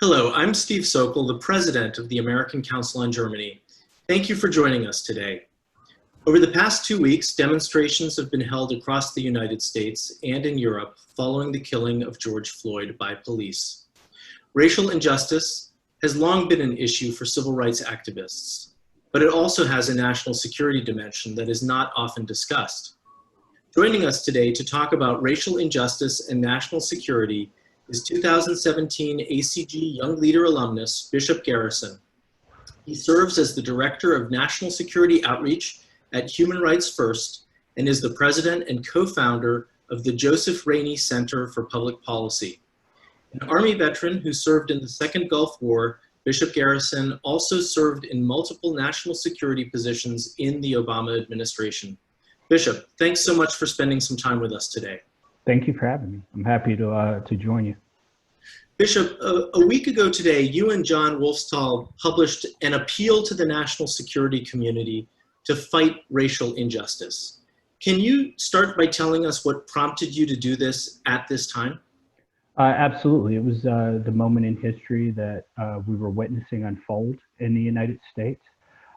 Hello, I'm Steve Sokol, the president of the American Council on Germany. Thank you for joining us today. Over the past 2 weeks, demonstrations have been held across the United States and in Europe following the killing of George Floyd by police. Racial injustice has long been an issue for civil rights activists, but it also has a national security dimension that is not often discussed. Joining us today to talk about racial injustice and national security is 2017 ACG Young Leader alumnus, Bishop Garrison. He serves as the Director of National Security Outreach at Human Rights First and is the president and co-founder of the Joseph Rainey Center for Public Policy. An Army veteran who served in the Second Gulf War, Bishop Garrison also served in multiple national security positions in the Obama administration. Bishop, thanks so much for spending some time with us today. Thank you for having me. I'm happy to join you. Bishop, a week ago today, you and John Wolfstall published an appeal to the national security community to fight racial injustice. Can you start by telling us what prompted you to do this at this time? Absolutely. It was the moment in history that we were witnessing unfold in the United States.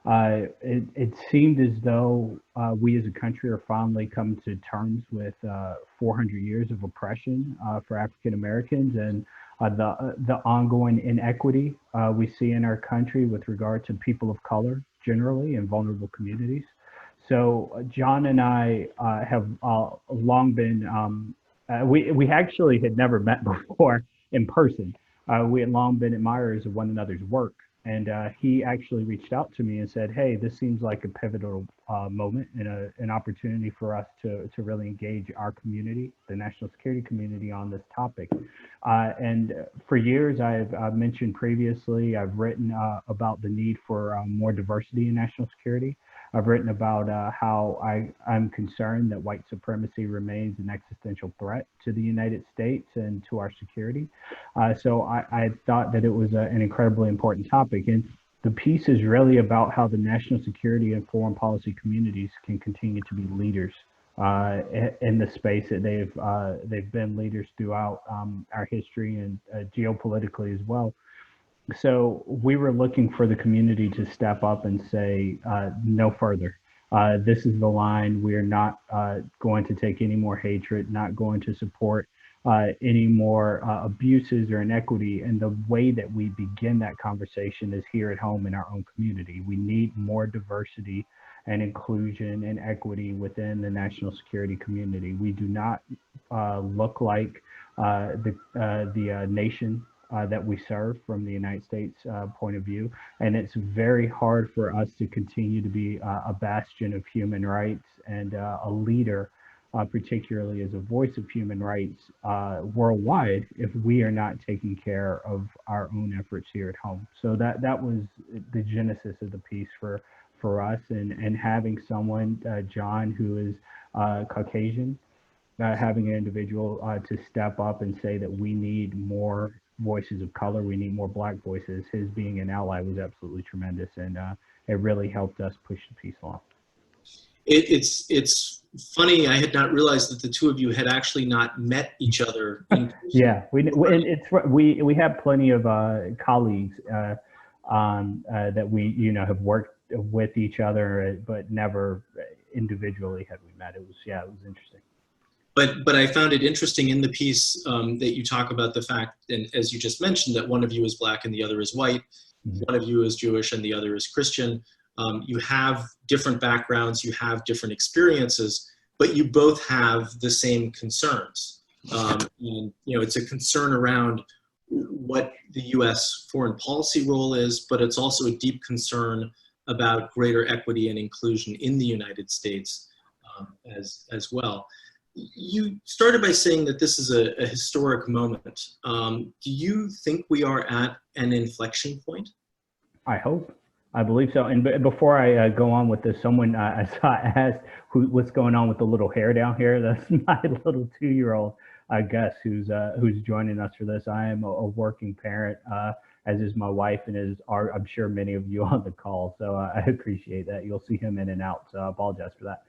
It seemed as though we as a country are finally coming to terms with 400 years of oppression for African Americans and the ongoing inequity we see in our country with regard to people of color generally and vulnerable communities. So John and I have long been, we actually had never met before in person. We had long been admirers of one another's work. And he actually reached out to me and said, hey, this seems like a pivotal moment and an opportunity for us to really engage our community, the national security community, on this topic. And for years, I've mentioned previously, I've written about the need for more diversity in national security. I've written about how I'm concerned that white supremacy remains an existential threat to the United States and to our security. So I thought that it was an incredibly important topic. And the piece is really about how the national security and foreign policy communities can continue to be leaders in the space that they've been leaders throughout our history and geopolitically as well. So we were looking for the community to step up and say, no further. This is the line. We are not going to take any more hatred, not going to support any more abuses or inequity. And the way that we begin that conversation is here at home in our own community. We need more diversity and inclusion and equity within the national security community. We do not look like the nation that we serve from the United States point of view. And it's very hard for us to continue to be a bastion of human rights and a leader, particularly as a voice of human rights worldwide, if we are not taking care of our own efforts here at home. So that was the genesis of the piece for us, and having someone, John, who is Caucasian, having an individual to step up and say that we need more voices of color, we need more Black voices. His being an ally was absolutely tremendous, and it really helped us push the piece along. It's funny, I had not realized that the two of you had actually not met each other. Yeah, we have plenty of colleagues that we have worked with each other, but never individually had we met. It was interesting. But I found it interesting in the piece that you talk about the fact, and as you just mentioned, that one of you is Black and the other is white, one of you is Jewish and the other is Christian. You have different backgrounds, you have different experiences, but you both have the same concerns. And it's a concern around what the U.S. foreign policy role is, but it's also a deep concern about greater equity and inclusion in the United States as well. You started by saying that this is a historic moment. Do you think we are at an inflection point? I hope. I believe so. And before I go on with this, someone I saw asked what's going on with the little hair down here. That's my little 2-year-old, I guess, who's joining us for this. I am a working parent, as is my wife, and I'm sure many of you on the call. So I appreciate that. You'll see him in and out. So I apologize for that.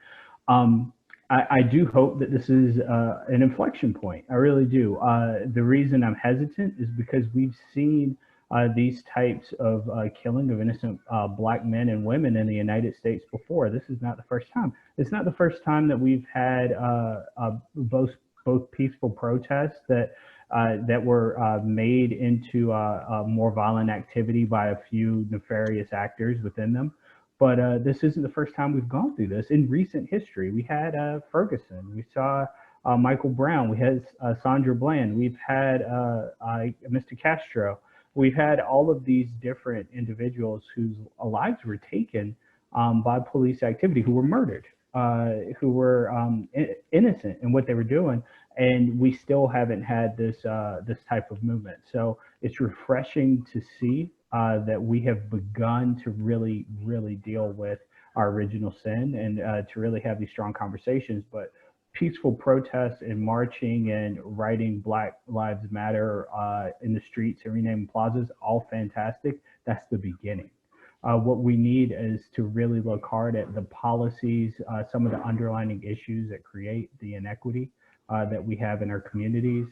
I do hope that this is an inflection point. I really do. The reason I'm hesitant is because we've seen these types of killing of innocent Black men and women in the United States before. This is not the first time. It's not the first time that we've had both peaceful protests that were made into more violent activity by a few nefarious actors within them. But this isn't the first time we've gone through this. In recent history, we had Ferguson, we saw Michael Brown, we had Sandra Bland, we've had Mr. Castro. We've had all of these different individuals whose lives were taken by police activity, who were murdered, who were innocent in what they were doing, and we still haven't had this type of movement. So it's refreshing to see that we have begun to really deal with our original sin and to really have these strong conversations. But peaceful protests and marching and writing Black Lives Matter in the streets and renaming plazas, all fantastic. That's the beginning. What we need is to really look hard at the policies, some of the underlying issues that create the inequity that we have in our communities.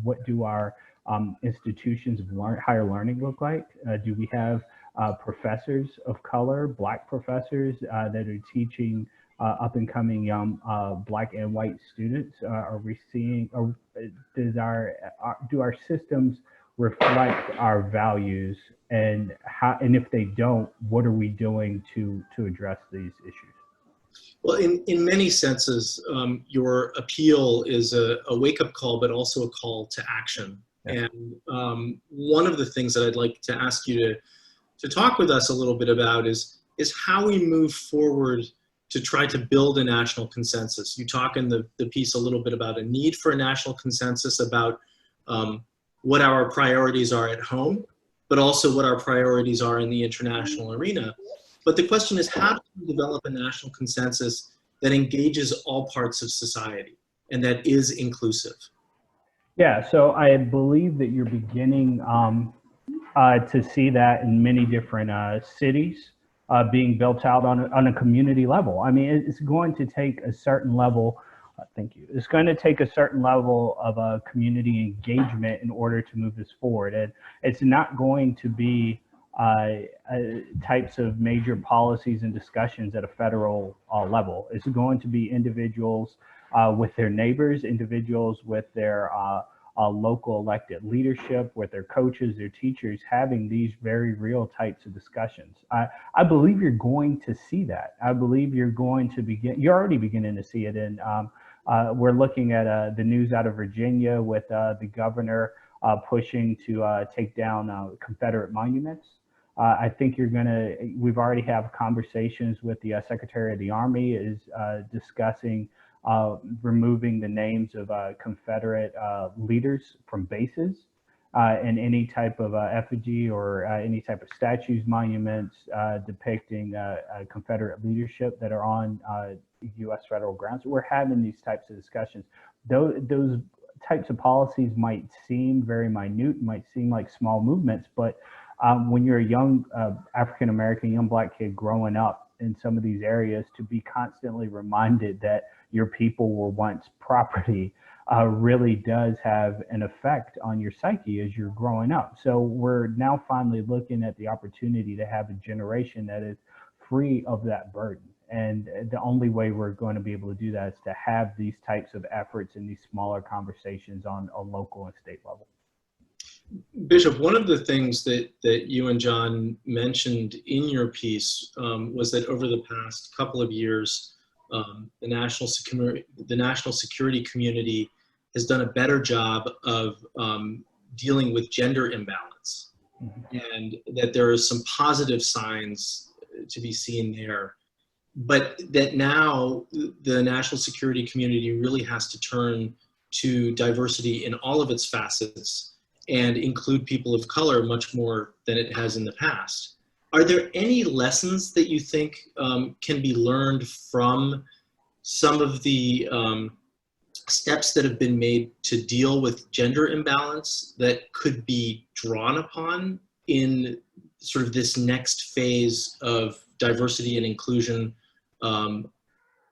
What do our institutions of higher learning look like? Do we have professors of color, Black professors that are teaching up and coming young Black and white students? Are we seeing, or do our systems reflect our values, and if they don't, what are we doing to address these issues? Well, in many senses, your appeal is a wake-up call, but also a call to action. Yeah. And one of the things that I'd like to ask you to talk with us a little bit about is how we move forward to try to build a national consensus. You talk in the piece a little bit about a need for a national consensus, about what our priorities are at home, but also what our priorities are in the international arena. But the question is, how do we develop a national consensus that engages all parts of society and that is inclusive? Yeah, so I believe that you're beginning to see that in many different cities being built out on a community level. I mean, it's going to take a certain level, thank you. It's going to take a certain level of community engagement in order to move this forward. And it's not going to be types of major policies and discussions at a federal level. It's going to be individuals with their neighbors, individuals with their local elected leadership, with their coaches, their teachers, having these very real types of discussions. I believe you're going to see that. I believe you're going to you're already beginning to see it. And we're looking at the news out of Virginia with the governor pushing to take down Confederate monuments. I think we've already have conversations with the Secretary of the Army is discussing removing the names of Confederate leaders from bases and any type of effigy or any type of statues, monuments depicting Confederate leadership that are on U.S. federal grounds. We're having these types of discussions. Those types of policies might seem very minute, might seem like small movements, but when you're a young African-American, young Black kid growing up in some of these areas, to be constantly reminded that your people were once property really does have an effect on your psyche as you're growing up. So we're now finally looking at the opportunity to have a generation that is free of that burden. And the only way we're going to be able to do that is to have these types of efforts and these smaller conversations on a local and state level. Bishop, one of the things that you and John mentioned in your piece was that over the past couple of years, the national security community has done a better job of dealing with gender imbalance, and that there are some positive signs to be seen there. But that now the national security community really has to turn to diversity in all of its facets and include people of color much more than it has in the past. Are there any lessons that you think can be learned from some of the steps that have been made to deal with gender imbalance that could be drawn upon in sort of this next phase of diversity and inclusion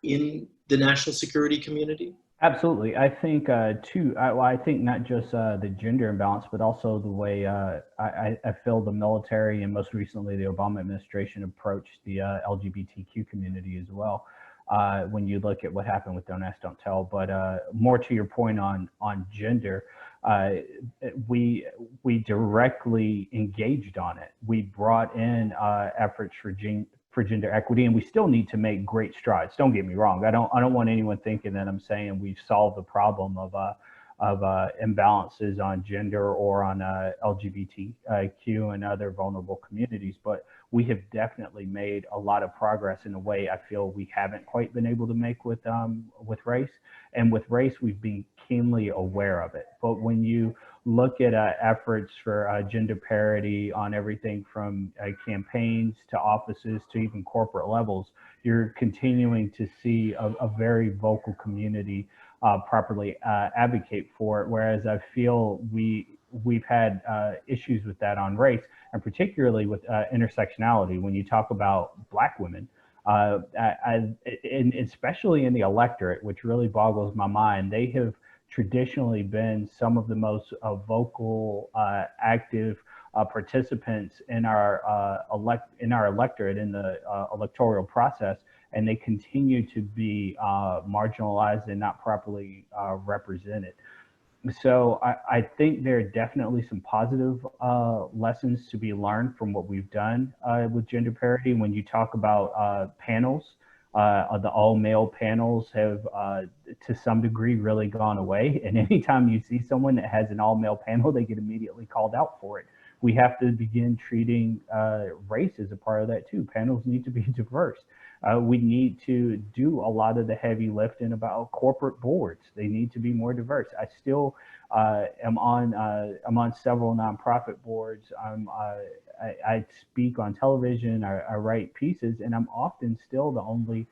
in the national security community? Absolutely. I think I think not just the gender imbalance, but also the way I feel the military and most recently the Obama administration approached the LGBTQ community as well. When you look at what happened with Don't Ask, Don't Tell, but more to your point on gender, uh, we directly engaged on it. We brought in efforts for gender equity, and we still need to make great strides. Don't get me wrong. I don't want anyone thinking that I'm saying we've solved the problem of imbalances on gender or on LGBTQ and other vulnerable communities, but we have definitely made a lot of progress in a way I feel we haven't quite been able to make with race. And with race, we've been keenly aware of it. But when you look at efforts for gender parity on everything from campaigns to offices to even corporate levels, you're continuing to see a very vocal community properly advocate for it. Whereas I feel we've had issues with that on race, and particularly with intersectionality. When you talk about Black women, and especially in the electorate, which really boggles my mind, they have traditionally been some of the most vocal, active participants in our electorate in the electoral process, and they continue to be marginalized and not properly represented. So I think there are definitely some positive lessons to be learned from what we've done with gender parity. When you talk about panels, the all male panels have to some degree really gone away. And anytime you see someone that has an all male panel, they get immediately called out for it. We have to begin treating race as a part of that too. Panels need to be diverse. We need to do a lot of the heavy lifting about corporate boards. They need to be more diverse. I still am on several nonprofit boards. I speak on television. I write pieces, and I'm often still the only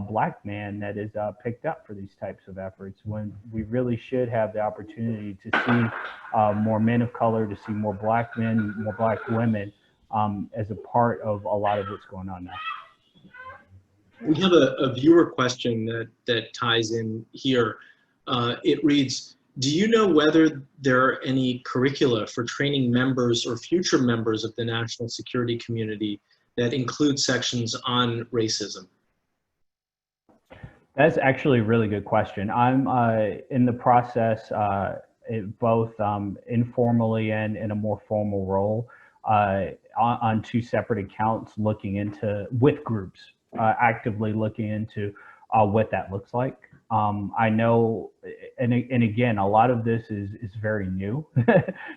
Black man that is picked up for these types of efforts. When we really should have the opportunity to see more men of color, to see more Black men, more Black women as a part of a lot of what's going on now. We have a viewer question that ties in here. It reads, do you know whether there are any curricula for training members or future members of the national security community that include sections on racism? That's actually a really good question. I'm in the process, both informally and in a more formal role, on two separate accounts, looking into with groups, actively looking into what that looks like. I know, and again, a lot of this is very new.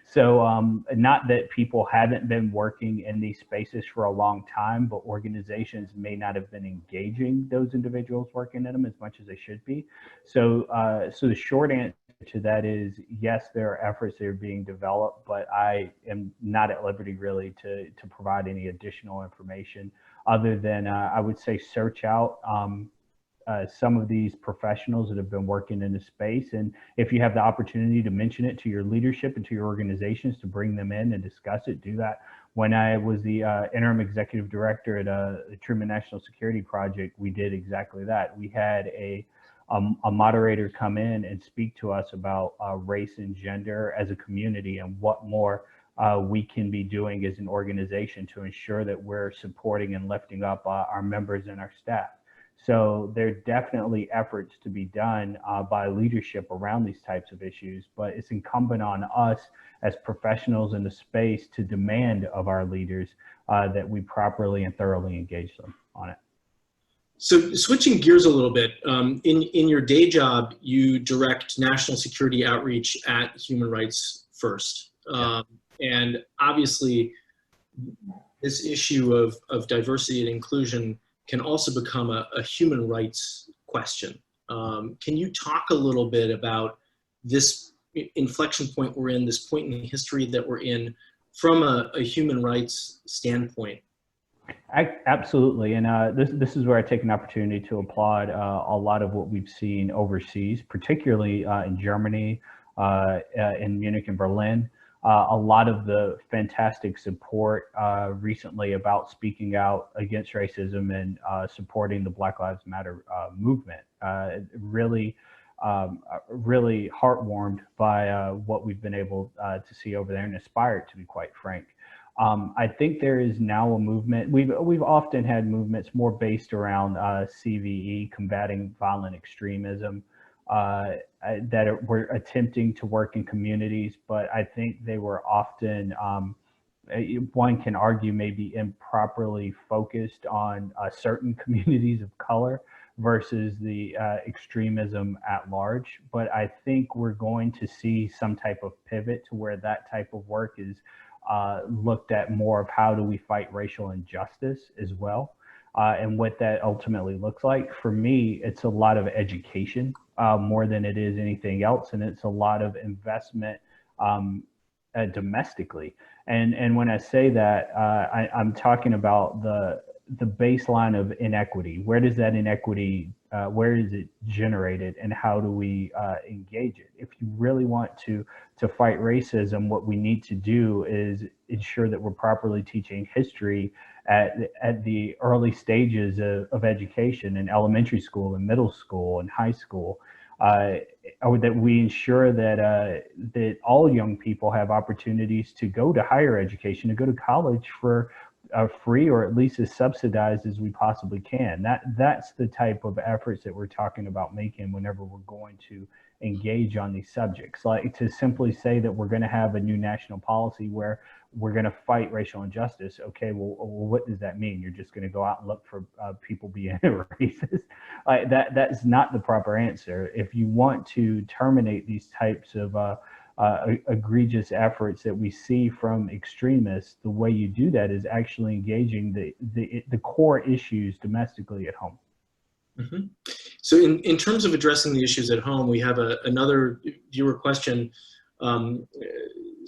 So not that people haven't been working in these spaces for a long time, but organizations may not have been engaging those individuals working in them as much as they should be. So the short answer to that is yes, there are efforts that are being developed, but I am not at liberty really to provide any additional information other than I would say search out some of these professionals that have been working in the space. And if you have the opportunity to mention it to your leadership and to your organizations to bring them in and discuss it, do that. When I was the interim executive director at the Truman National Security Project, we did exactly that. We had a moderator come in and speak to us about race and gender as a community and what more we can be doing as an organization to ensure that we're supporting and lifting up our members and our staff. So there are definitely efforts to be done by leadership around these types of issues, but it's incumbent on us as professionals in the space to demand of our leaders that we properly and thoroughly engage them on it. So switching gears a little bit, in your day job, you direct national security outreach at Human Rights First. And obviously, this issue of diversity and inclusion can also become a human rights question. Can you talk a little bit about this inflection point we're in, this point in history that we're in, from a human rights standpoint? Absolutely, and this is where I take an opportunity to applaud a lot of what we've seen overseas, particularly in Germany, in Munich and Berlin. A lot of the fantastic support recently about speaking out against racism and supporting the Black Lives Matter movement. Really really heartwarmed by what we've been able to see over there and inspired, to be quite frank. I think there is now a movement. We've often had movements more based around CVE, combating violent extremism, that were attempting to work in communities, but I think they were often, one can argue, maybe improperly focused on certain communities of color versus the extremism at large. But I think we're going to see some type of pivot to where that type of work is looked at more of how do we fight racial injustice as well. And what that ultimately looks like. For me, it's a lot of education more than it is anything else. And it's a lot of investment domestically. And when I say that, I'm talking about the baseline of inequity. Where does that inequity, where is it generated, and how do we engage it? If you really want to fight racism, what we need to do is ensure that we're properly teaching history at the early stages of education in elementary school and middle school and high school. Or that we ensure that that all young people have opportunities to go to higher education, to go to college for free, or at least as subsidized as we possibly can. That's the type of efforts that we're talking about making whenever we're going to engage on these subjects. Like, to simply say that we're going to have a new national policy where we're going to fight racial injustice. Okay, well, what does that mean? You're just going to go out and look for people being racist? That's not the proper answer. If you want to terminate these types of egregious efforts that we see from extremists, the way you do that is actually engaging the core issues domestically at home. Mm-hmm. So in terms of addressing the issues at home, we have another viewer question.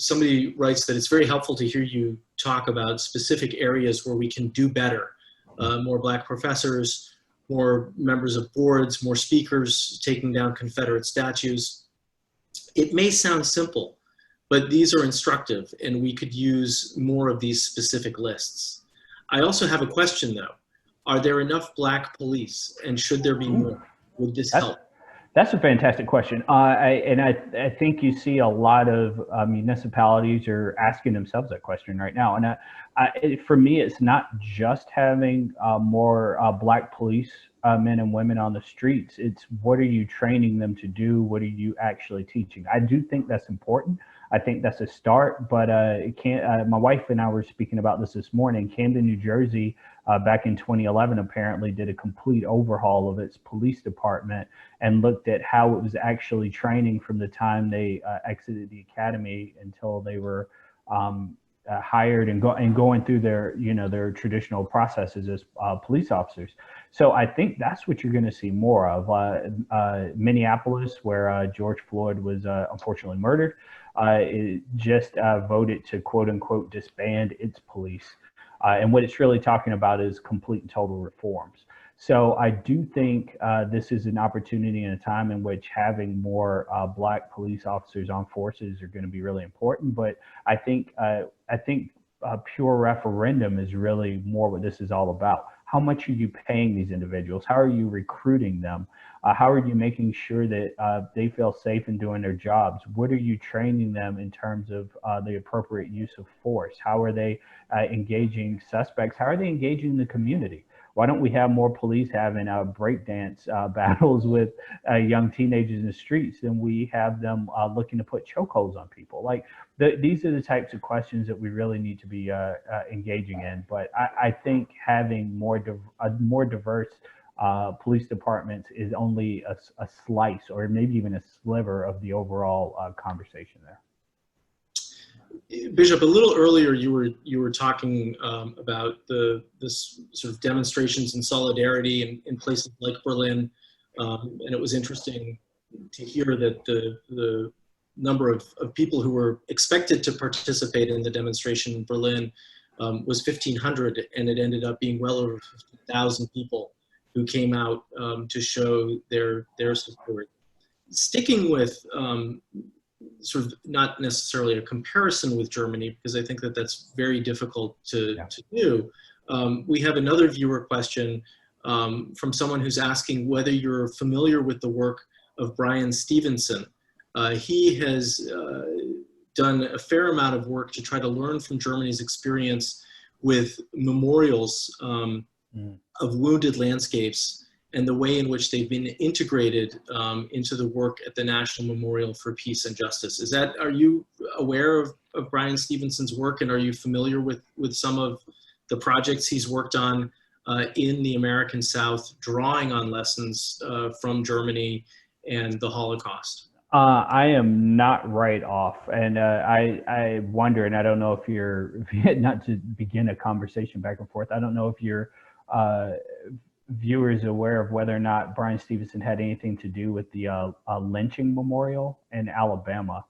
Somebody writes that it's very helpful to hear you talk about specific areas where we can do better. More Black professors, more members of boards, more speakers taking down Confederate statues. It may sound simple, but these are instructive, and we could use more of these specific lists. I also have a question, though. Are there enough Black police, and should there be more? Would this help? That's a fantastic question. I think you see a lot of municipalities are asking themselves that question right now. And for me, it's not just having more Black police men and women on the streets. It's what are you training them to do? What are you actually teaching? I do think that's important. I think that's a start, but my wife and I were speaking about this morning. Camden, New Jersey, back in 2011, apparently did a complete overhaul of its police department and looked at how it was actually training from the time they exited the academy until they were hired and going through their traditional processes as police officers. So I think that's what you're going to see more of. Minneapolis, where George Floyd was unfortunately murdered, it just voted to quote unquote disband its police. And what it's really talking about is complete and total reforms. So I do think this is an opportunity and a time in which having more Black police officers on forces are going to be really important. But I think a pure referendum is really more what this is all about. How much are you paying these individuals? How are you recruiting them? How are you making sure that they feel safe in doing their jobs? What are you training them in terms of the appropriate use of force? How are they engaging suspects? How are they engaging the community? Why don't we have more police having breakdance battles with young teenagers in the streets than we have them looking to put chokeholds on people? Like, these are the types of questions that we really need to be engaging in. But I think having more diverse police departments is only a slice, or maybe even a sliver, of the overall conversation there. Bishop, a little earlier you were talking about this sort of demonstrations in solidarity in places like Berlin, and it was interesting to hear that the number of people who were expected to participate in the demonstration in Berlin was 1,500, and it ended up being well over 50,000 people who came out to show their support. Sticking with sort of not necessarily a comparison with Germany, because I think that that's very difficult to do. We have another viewer question from someone who's asking whether you're familiar with the work of Bryan Stevenson. He has done a fair amount of work to try to learn from Germany's experience with memorials of wounded landscapes and the way in which they've been integrated into the work at the National Memorial for Peace and Justice. Are you aware of Bryan Stevenson's work, and are you familiar with some of the projects he's worked on in the American South, drawing on lessons from Germany and the Holocaust? I am not right off, and I wonder, and I don't know if you're, not to begin a conversation back and forth, I don't know if your viewers aware of whether or not Bryan Stevenson had anything to do with the lynching memorial in Alabama.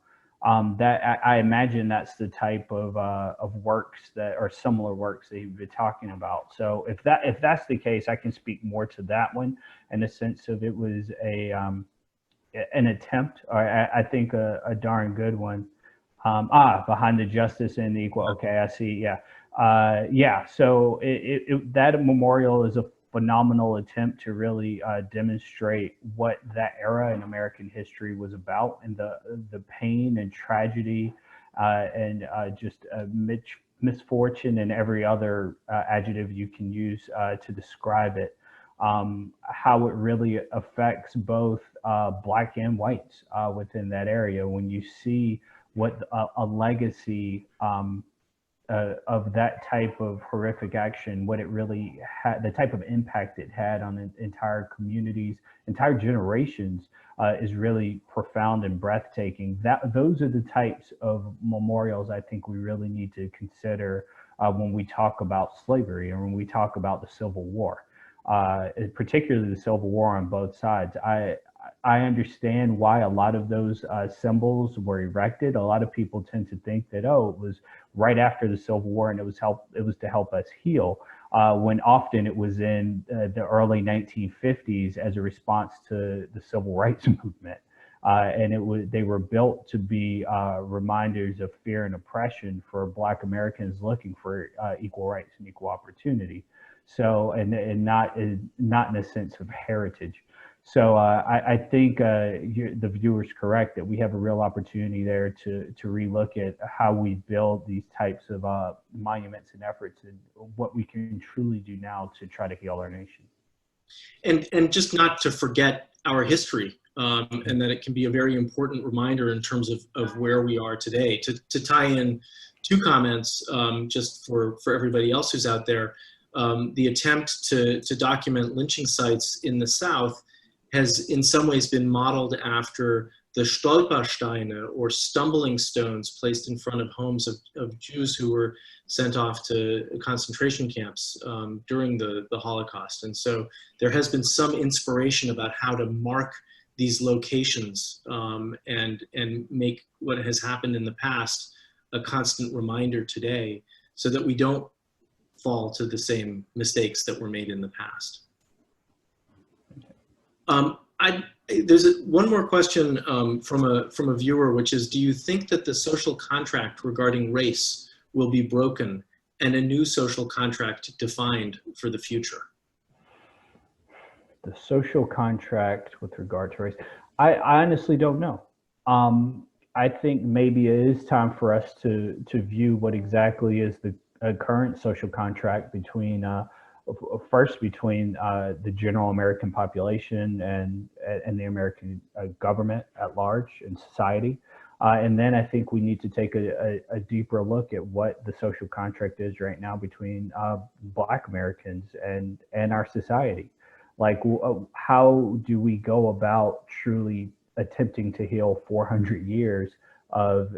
That I imagine that's the type of works that are similar works that you've been talking about. So if that's the case, I can speak more to that one in the sense of it was an attempt, or I think a darn good one. Behind the justice and the equal. Okay, I see. Yeah, yeah. So that memorial is a phenomenal attempt to really demonstrate what that era in American history was about, and the pain and tragedy and just misfortune and every other adjective you can use to describe it. How it really affects both Black and whites within that area. When you see what a legacy of that type of horrific action, what it really had, the type of impact it had on entire communities, entire generations, is really profound and breathtaking. Those are the types of memorials I think we really need to consider when we talk about slavery and when we talk about the Civil War. Particularly the Civil War on both sides. I understand why a lot of those symbols were erected. A lot of people tend to think that, oh, it was right after the Civil War and it was to help us heal, when often it was in the early 1950s as a response to the Civil Rights Movement. And they were built to be reminders of fear and oppression for Black Americans looking for equal rights and equal opportunity. So, and not in a sense of heritage. So I think the viewer's correct that we have a real opportunity there to relook at how we build these types of monuments and efforts, and what we can truly do now to try to heal our nation. And just not to forget our history, and that it can be a very important reminder in terms of where we are today. To tie in two comments, just for everybody else who's out there. The attempt to document lynching sites in the South has in some ways been modeled after the Stolpersteine, or stumbling stones, placed in front of homes of Jews who were sent off to concentration camps during the Holocaust. And so there has been some inspiration about how to mark these locations and make what has happened in the past a constant reminder today, so that we don't fall to the same mistakes that were made in the past. There's one more question from a viewer, which is, do you think that the social contract regarding race will be broken and a new social contract defined for the future? The social contract with regard to race, I honestly don't know. I think maybe it is time for us to view what exactly is the current social contract between the general American population and the American government at large and society. And then I think we need to take a deeper look at what the social contract is right now between Black Americans and our society. Like, how do we go about truly attempting to heal 400 years of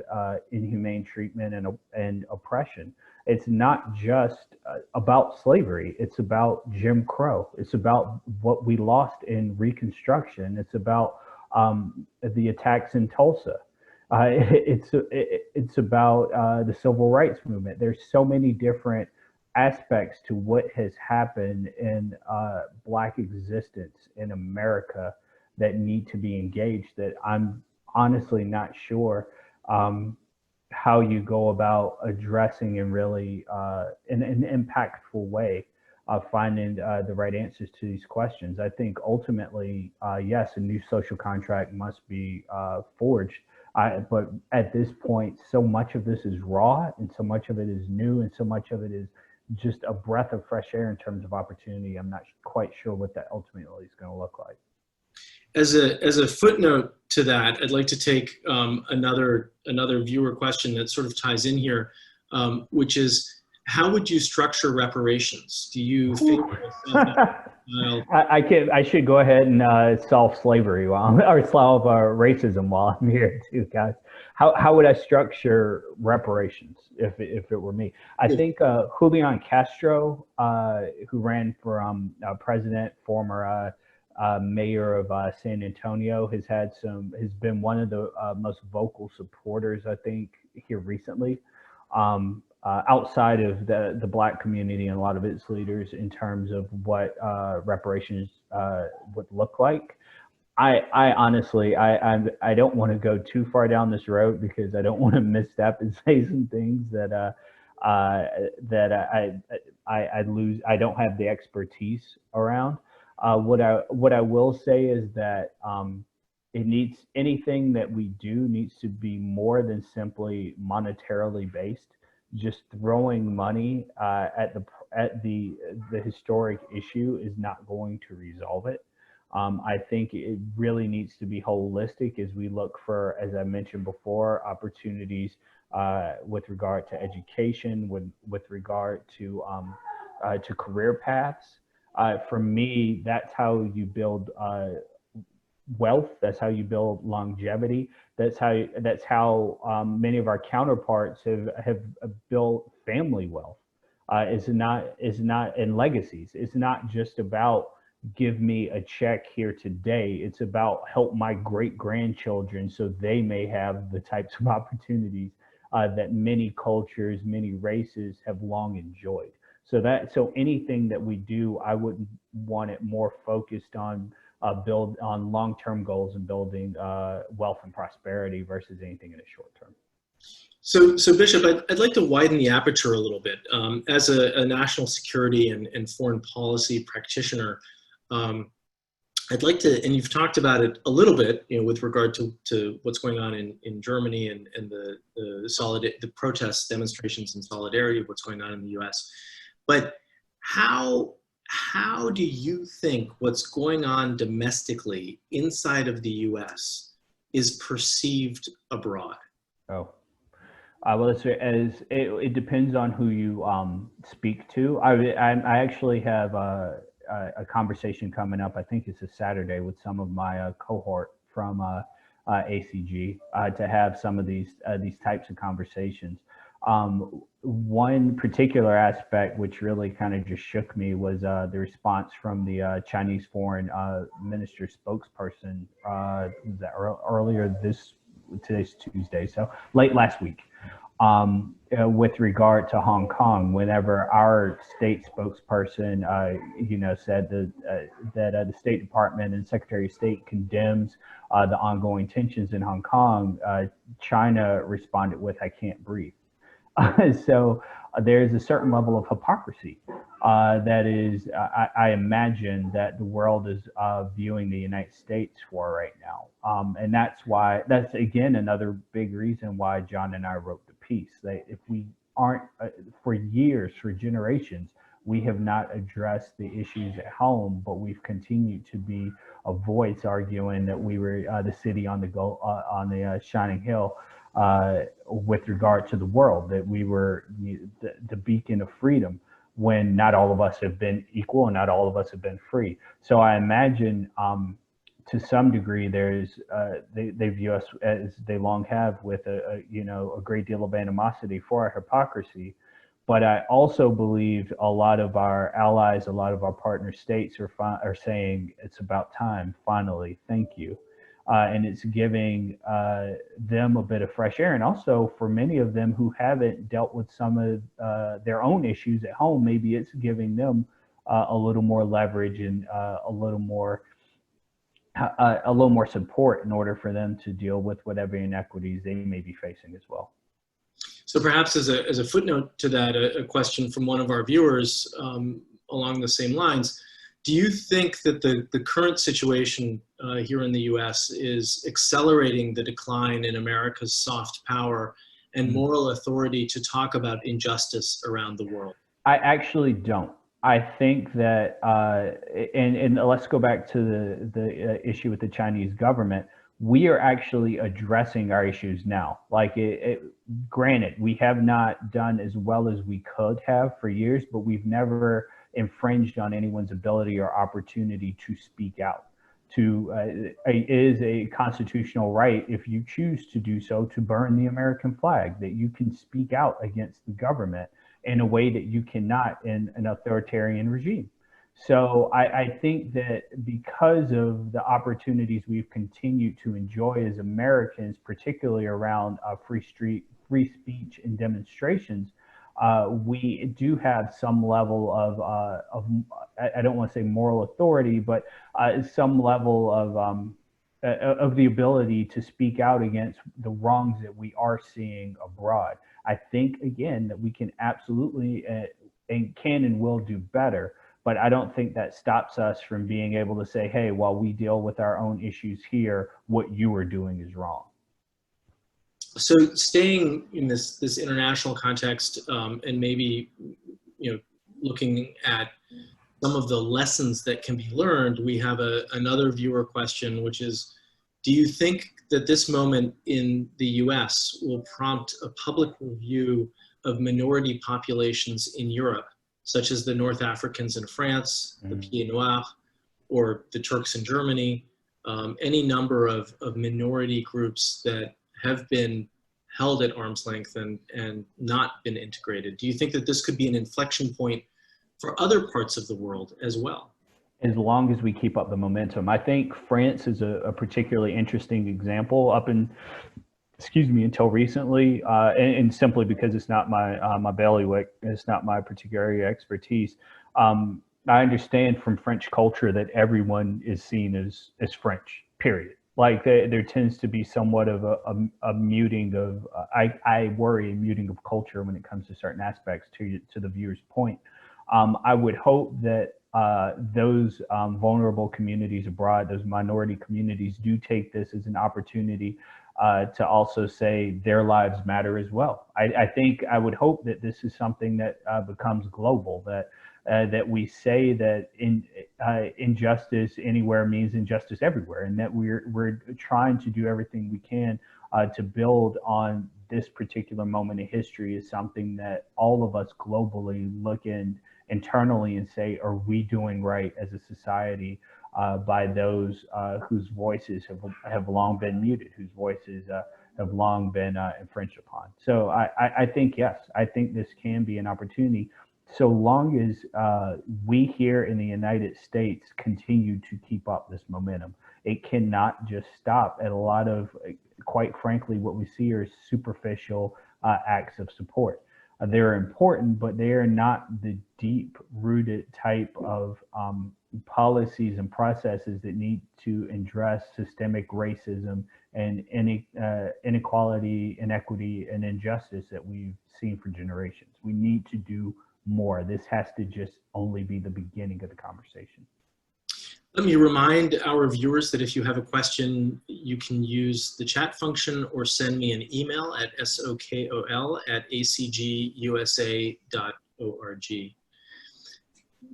inhumane treatment and oppression? It's not just about slavery. It's about Jim Crow. It's about what we lost in Reconstruction. It's about the attacks in Tulsa. It's about the Civil Rights Movement. There's so many different aspects to what has happened in Black existence in America that need to be engaged, that I'm honestly not sure how you go about addressing in really in an impactful way finding the right answers to these questions. I think ultimately, yes, a new social contract must be forged. But at this point, so much of this is raw, and so much of it is new, and so much of it is just a breath of fresh air in terms of opportunity. I'm not quite sure what that ultimately is going to look like. As a footnote to that, I'd like to take another viewer question that sort of ties in here, which is, how would you structure reparations? Do you think I should go ahead and solve slavery or solve racism while I'm here too, guys. How would I structure reparations if it were me? I think Julian Castro, who ran for president, former mayor of San Antonio, has been one of the most vocal supporters, I think, here recently. Outside of the Black community and a lot of its leaders, in terms of what reparations would look like. I honestly, I don't want to go too far down this road, because I don't want to misstep and say some things that I lose. I don't have the expertise around. What I will say is that anything that we do needs to be more than simply monetarily based. Just throwing money at the historic issue is not going to resolve it. I think it really needs to be holistic as we look for, as I mentioned before, opportunities with regard to education, with regard to career paths. For me, that's how you build wealth. That's how you build longevity. That's how many of our counterparts have built family wealth. Is not in legacies. It's not just about give me a check here today. It's about help my great grandchildren so they may have the types of opportunities that many cultures, many races have long enjoyed. So anything that we do, I would want it more focused on build on long-term goals and building wealth and prosperity versus anything in the short term. So Bishop, I'd like to widen the aperture a little bit. As a national security and foreign policy practitioner, I'd like to, and you've talked about it a little bit, with regard to what's going on in Germany and the protests, demonstrations, and solidarity of what's going on in the U.S. But how do you think what's going on domestically inside of the U.S. is perceived abroad? Oh, well, it depends on who you speak to. I actually have a conversation coming up. I think it's a Saturday with some of my cohort from ACG to have some of these types of conversations. One particular aspect which really kind of just shook me was the response from the Chinese foreign minister spokesperson earlier today's Tuesday, so late last week, with regard to Hong Kong. Whenever our state spokesperson, said that the State Department and Secretary of State condemns the ongoing tensions in Hong Kong, China responded with, "I can't breathe." So there's a certain level of hypocrisy that is, I imagine, that the world is viewing the United States for right now. And that's again another big reason why John and I wrote the piece. That if we aren't, for years, for generations, we have not addressed the issues at home, but we've continued to be a voice arguing that we were the city on the shining hill. With regard to the world, that we were the beacon of freedom, when not all of us have been equal and not all of us have been free. So I imagine to some degree there's they view us, as they long have, with a great deal of animosity for our hypocrisy. But I also believe a lot of our allies, a lot of our partner states are saying it's about time, finally, thank you. And it's giving them a bit of fresh air. And also for many of them who haven't dealt with some of their own issues at home, maybe it's giving them a little more leverage and a little more support in order for them to deal with whatever inequities they may be facing as well. So perhaps as a footnote to that, a question from one of our viewers, along the same lines. Do you think that the current situation here in the US is accelerating the decline in America's soft power and moral authority to talk about injustice around the world? I actually don't. I think that, and let's go back to the issue with the Chinese government. We are actually addressing our issues now. Like, granted, we have not done as well as we could have for years, but we've never infringed on anyone's ability or opportunity to speak out. It is a constitutional right, if you choose to do so, to burn the American flag, that you can speak out against the government in a way that you cannot in an authoritarian regime. So I think that because of the opportunities we've continued to enjoy as Americans, particularly around free speech and demonstrations, we do have some level of I don't want to say moral authority, but some level of the ability to speak out against the wrongs that we are seeing abroad. I think, again, that we can absolutely and can and will do better, but I don't think that stops us from being able to say, hey, while we deal with our own issues here, what you are doing is wrong. So staying in this international context, and maybe, looking at some of the lessons that can be learned, we have another viewer question, which is, do you think that this moment in the US will prompt a public review of minority populations in Europe, such as the North Africans in France, the Pieds Noirs, or the Turks in Germany, any number of minority groups that have been held at arm's length and not been integrated? Do you think that this could be an inflection point for other parts of the world as well? As long as we keep up the momentum. I think France is a particularly interesting example until recently, and simply because it's not my bailiwick, it's not my particular expertise. I understand from French culture that everyone is seen as French, period. Like, there tends to be somewhat of a muting of, I worry, a muting of culture when it comes to certain aspects, to the viewer's point. I would hope that those vulnerable communities abroad, those minority communities, do take this as an opportunity to also say their lives matter as well. I would hope that this is something that becomes global, that we say that injustice anywhere means injustice everywhere, and that we're trying to do everything we can to build on this particular moment in history is something that all of us globally look internally and say, are we doing right as a society by those whose voices have long been muted, whose voices have long been infringed upon? So I think, yes, I think this can be an opportunity, so long as we here in the United States continue to keep up this momentum. It cannot just stop at a lot of, quite frankly, what we see are superficial acts of support. They're important, but they are not the deep-rooted type of policies and processes that need to address systemic racism and inequality, inequity, and injustice that we've seen for generations. We need to do more. This has to just only be the beginning of the conversation. Let me remind our viewers that if you have a question, you can use the chat function or send me an email at sokol@acgusa.org.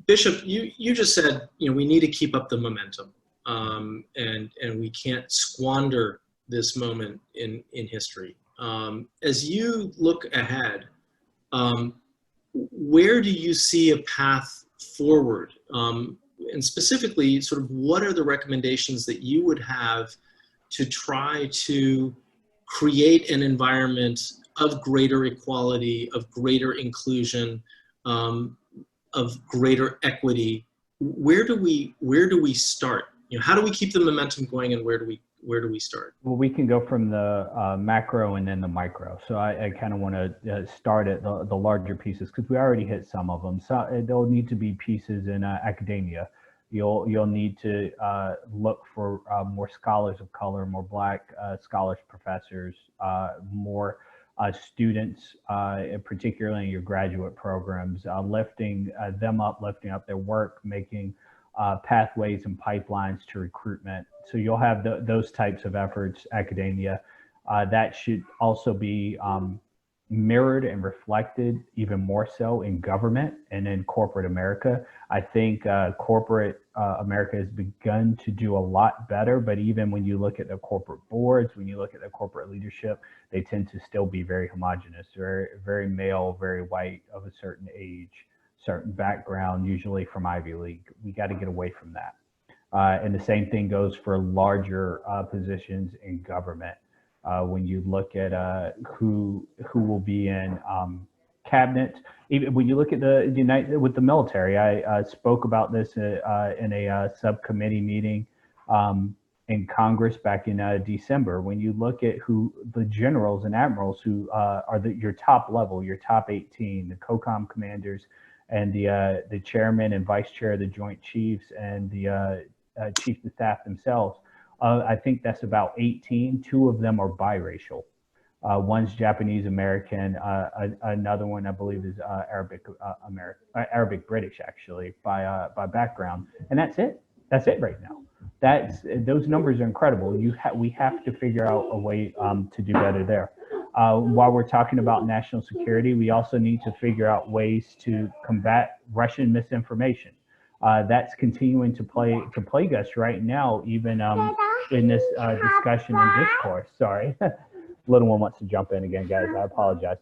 Bishop, you just said, we need to keep up the momentum, and we can't squander this moment in history. As you look ahead, where do you see a path forward? And specifically, sort of, what are the recommendations that you would have to try to create an environment of greater equality, of greater inclusion, of greater equity? Where do we start? How do we keep the momentum going, and where do we start? Well, we can go from the macro and then the micro. So I kind of want to start at the larger pieces, because we already hit some of them. So there'll need to be pieces in academia. You'll need to look for more scholars of color, more Black scholars, professors, more students, particularly in your graduate programs, lifting them up, lifting up their work, making pathways and pipelines to recruitment. So you'll have those types of efforts, academia. That should also be mirrored and reflected even more so in government and in corporate America. I think corporate America has begun to do a lot better, but even when you look at the corporate boards, when you look at the corporate leadership, they tend to still be very homogenous, very, very male, very white, of a certain age, certain background, usually from Ivy League. We got to get away from that. And the same thing goes for larger positions in government. When you look at who will be in cabinet, even when you look at with the military, I spoke about this in a subcommittee meeting in Congress back in December. When you look at who the generals and admirals who are your top level, your top 18, the COCOM commanders, and the chairman and vice chair of the Joint Chiefs, and the chiefs of staff themselves. I think that's about 18. 2 of them are biracial. One's Japanese American. Another one, I believe, is Arabic British, actually, by background. And that's it. That's it right now. Those numbers are incredible. We have to figure out a way to do better there. While we're talking about national security, we also need to figure out ways to combat Russian misinformation. That's continuing to plague us right now, even in this discussion and discourse. Sorry, little one wants to jump in again, guys. I apologize.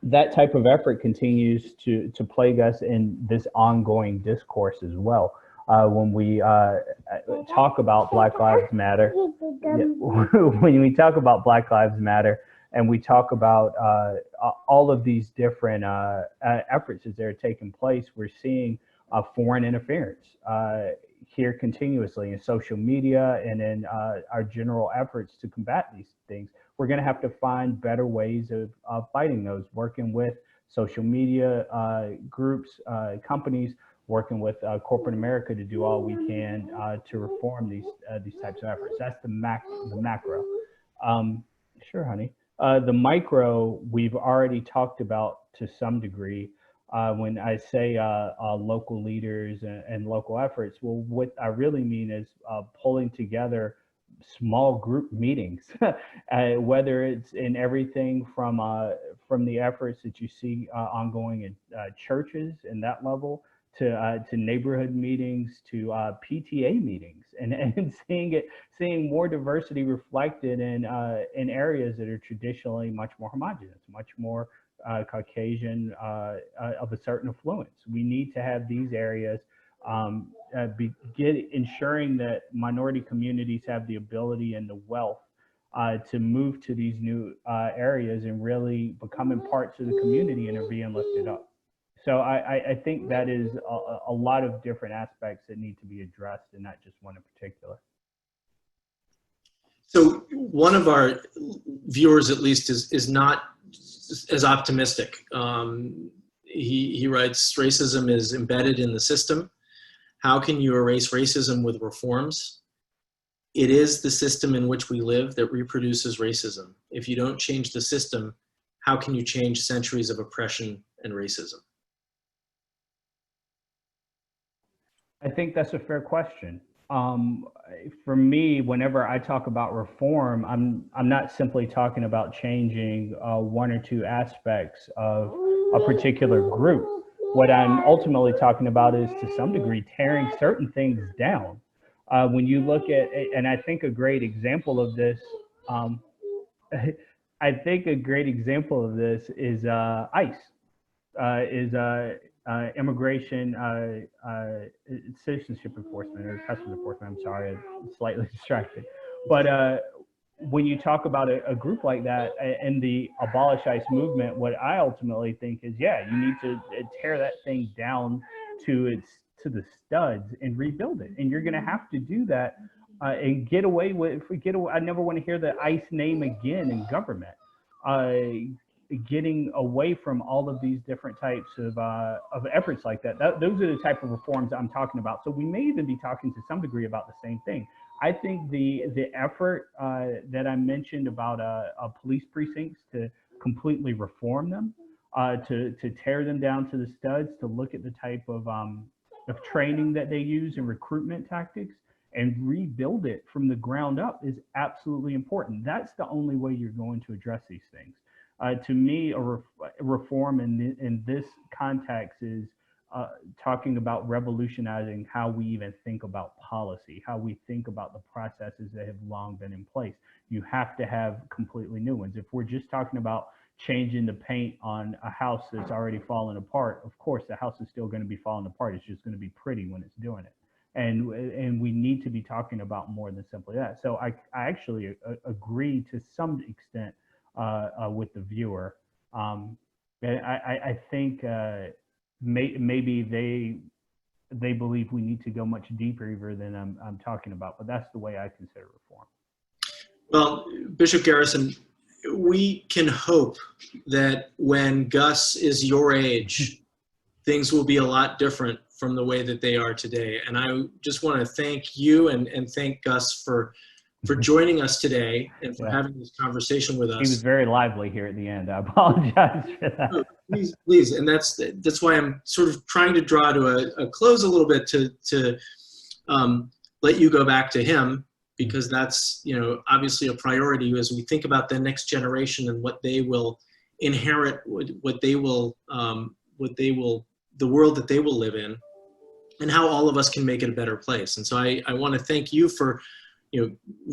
That type of effort continues to plague us in this ongoing discourse as well. When we talk about Black Lives Matter, when we talk about Black Lives Matter, and we talk about all of these different efforts as they're taking place, we're seeing foreign interference here continuously in social media and in our general efforts to combat these things. We're going to have to find better ways of fighting those, working with social media groups, companies, working with corporate America to do all we can to reform these types of efforts. That's the macro. Sure, honey. The micro, we've already talked about to some degree. When I say local leaders and local efforts, well, what I really mean is pulling together small group meetings, whether it's in everything from the efforts that you see ongoing in churches and that level, to neighborhood meetings, to PTA meetings, and seeing more diversity reflected in areas that are traditionally much more homogenous, much more Caucasian, of a certain affluence. We need to have these areas ensuring that minority communities have the ability and the wealth to move to these new areas and really becoming parts of the community and are being lifted up. So I think that is a lot of different aspects that need to be addressed, and not just one in particular. So one of our viewers, at least, is not as optimistic. He writes, racism is embedded in the system. How can you erase racism with reforms? It is the system in which we live that reproduces racism. If you don't change the system, how can you change centuries of oppression and racism? I think that's a fair question. For me, whenever I talk about reform, I'm not simply talking about changing one or two aspects of a particular group. What I'm ultimately talking about is, to some degree, tearing certain things down. When you look at, and I think a great example of this, is ICE, immigration citizenship enforcement, or customs enforcement. I'm sorry, I'm slightly distracted. But when you talk about a group like that and the Abolish ICE movement, what I ultimately think is, yeah, you need to tear that thing down to the studs and rebuild it. And you're going to have to do that and get away with. I never want to hear the ICE name again in government. Getting away from all of these different types of efforts like that. Those are the type of reforms I'm talking about. So we may even be talking to some degree about the same thing. I think the effort that I mentioned about police precincts to completely reform them, to tear them down to the studs, to look at the type of training that they use and recruitment tactics and rebuild it from the ground up is absolutely important. That's the only way you're going to address these things. To me, a reform in this context is talking about revolutionizing how we even think about policy, how we think about the processes that have long been in place. You have to have completely new ones. If we're just talking about changing the paint on a house that's already fallen apart, of course, the house is still going to be falling apart. It's just going to be pretty when it's doing it. And we need to be talking about more than simply that. So I actually agree to some extent with the viewer. I think maybe they believe we need to go much deeper than I'm talking about, but that's the way I consider reform. Well, Bishop Garrison, we can hope that when Gus is your age, things will be a lot different from the way that they are today. And I just want to thank you and thank Gus for joining us today and for having this conversation with us. He was very lively here at the end. I apologize for that. Oh, please. And that's why I'm sort of trying to draw to a close a little bit to let you go back to him, because that's, obviously a priority as we think about the next generation and what they will inherit, the world that they will live in, and how all of us can make it a better place. And so I want to thank you for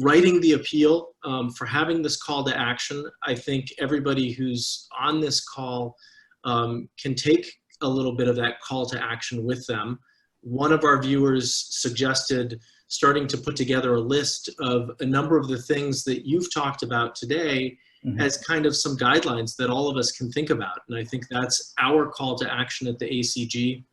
writing the appeal, for having this call to action. I think everybody who's on this call can take a little bit of that call to action with them. One of our viewers suggested starting to put together a list of a number of the things that you've talked about today as kind of some guidelines that all of us can think about. And I think that's our call to action at the ACG.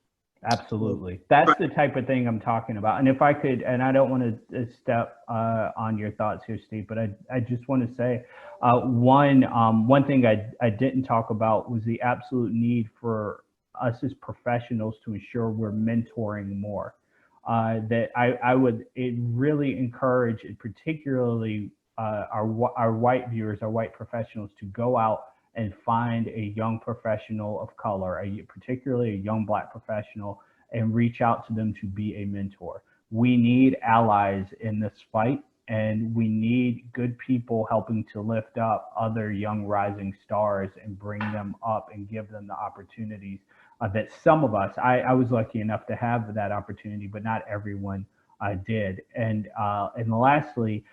Absolutely. That's the type of thing I'm talking about. And if I could, and I don't want to step on your thoughts here, Steve, but I just want to say one thing I didn't talk about was the absolute need for us as professionals to ensure we're mentoring more. That I would really encourage, particularly our white viewers, our white professionals, to go out and find a young professional of color, particularly a young Black professional, and reach out to them to be a mentor. We need allies in this fight, and we need good people helping to lift up other young rising stars and bring them up and give them the opportunities that some of us, I was lucky enough to have that opportunity, but not everyone did. And lastly,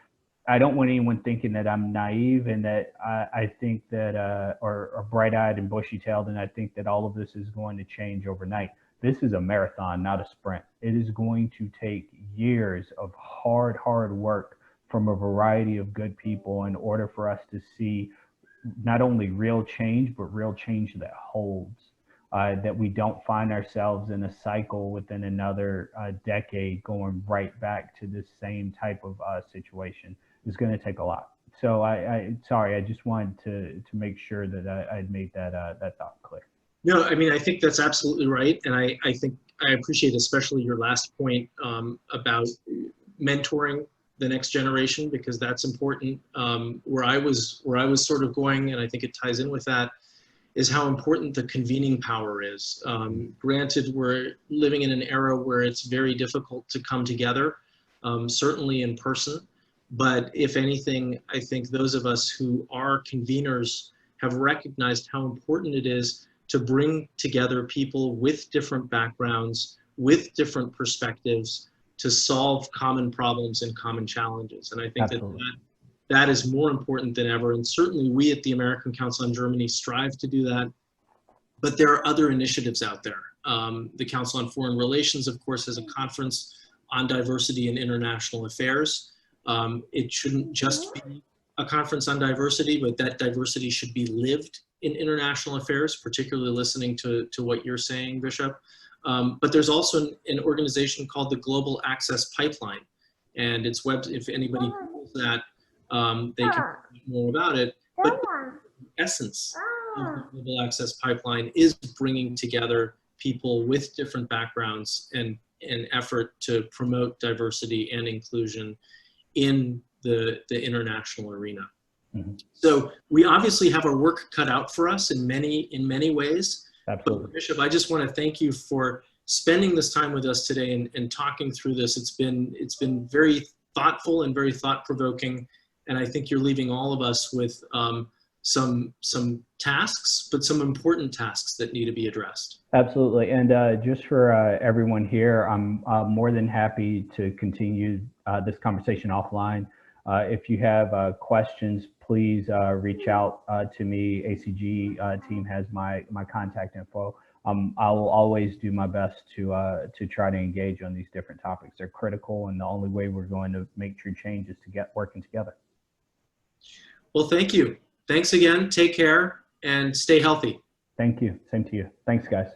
I don't want anyone thinking that I'm naive and that I think that, or bright-eyed and bushy-tailed, and I think that all of this is going to change overnight. This is a marathon, not a sprint. It is going to take years of hard work from a variety of good people in order for us to see not only real change, but real change that holds. That we don't find ourselves in a cycle within another decade going right back to this same type of situation. It's going to take a lot. So sorry, I just wanted to make sure that I'd made that thought clear. No, I mean, I think that's absolutely right. And I think I appreciate especially your last point about mentoring the next generation, because that's important. Where I was sort of going, and I think it ties in with that, is how important the convening power is. Granted, we're living in an era where it's very difficult to come together, certainly in person. But if anything, I think those of us who are conveners have recognized how important it is to bring together people with different backgrounds, with different perspectives, to solve common problems and common challenges. And I think that is more important than ever. And certainly we at the American Council on Germany strive to do that. But there are other initiatives out there. The Council on Foreign Relations, of course, has a conference on diversity in international affairs. It shouldn't just be a conference on diversity, but that diversity should be lived in international affairs, particularly listening to what you're saying, Bishop. But there's also an organization called the Global Access Pipeline. And it's if anybody knows that, they can learn more about it. But the essence of the Global Access Pipeline is bringing together people with different backgrounds and an effort to promote diversity and inclusion in the international arena. Mhm. So we obviously have our work cut out for us in many ways. Absolutely. But Bishop, I just want to thank you for spending this time with us today and talking through this. It's been very thoughtful and very thought-provoking, and I think you're leaving all of us with some tasks, but some important tasks that need to be addressed. Absolutely. And just for everyone here, I'm more than happy to continue this conversation offline. If you have questions, please reach out to me. ACG team has my contact info. I will always do my best to try to engage on these different topics. They're critical, and the only way we're going to make true change is to get working together. Well, thank you. Thanks again. Take care and stay healthy. Thank you. Same to you. Thanks, guys.